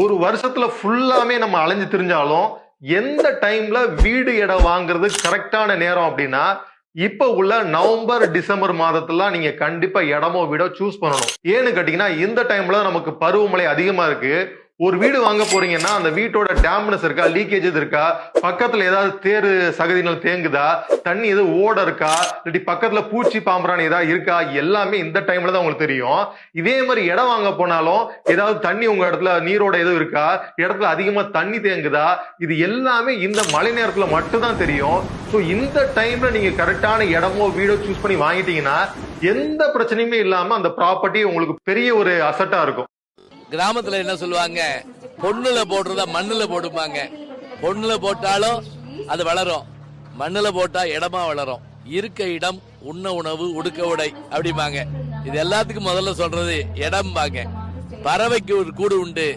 ஒரு வருஷத்துல ஃபுல்லாமே நம்ம அலைஞ்சு திரிஞ்சாலும் எந்த டைம்ல வீடு இடம் வாங்குறது கரெக்டான நேரம் அப்படின்னா இப்ப உள்ள நவம்பர் டிசம்பர் மாதத்துல நீங்க கண்டிப்பா இடமோ வீடோ சூஸ் பண்ணணும். ஏன்னு கேட்டீங்கன்னா இந்த டைம்ல நமக்கு பருவமழை அதிகமா இருக்கு. ஒரு வீடு வாங்க போறீங்கன்னா அந்த வீட்டோட டேம்னஸ் இருக்கா, லீக்கேஜ் இருக்கா, பக்கத்துல ஏதாவது தேறு சகதிகள் தேங்குதா, தண்ணி எதுவும் ஓட இருக்கா, இல்லாட்டி பக்கத்துல பூச்சி பாம்பராணி ஏதாவது இருக்கா, எல்லாமே இந்த டைம்ல தான் உங்களுக்கு தெரியும். இதே மாதிரி இடம் வாங்க போனாலும் ஏதாவது தண்ணி உங்க இடத்துல நீரோட எதுவும் இருக்கா, இடத்துல அதிகமா தண்ணி தேங்குதா, இது எல்லாமே இந்த மழை நேரத்துல மட்டும் தான் தெரியும். ஸோ இந்த டைம்ல நீங்க கரெக்டான இடமோ வீடோ சூஸ் பண்ணி வாங்கிட்டீங்கன்னா எந்த பிரச்சனையுமே இல்லாம அந்த ப்ராப்பர்ட்டி உங்களுக்கு பெரிய ஒரு அசட்டா இருக்கும். கிராமத்துல என்ன சொல்லுவாங்க, பொண்ணுல போடுறத மண்ணுல போடுப்பாங்க. பொண்ணுல போட்டாலும் அது வளரும், மண்ணுல போட்டா இடமா வளரும். இருக்க இடம், உண்ண உணவு, உடுக்க உடை அப்படிம்பாங்க. இது எல்லாத்துக்கும் முதல்ல சொல்றது இடம்பாங்க. பறவைக்கு ஒரு கூடு உண்டு,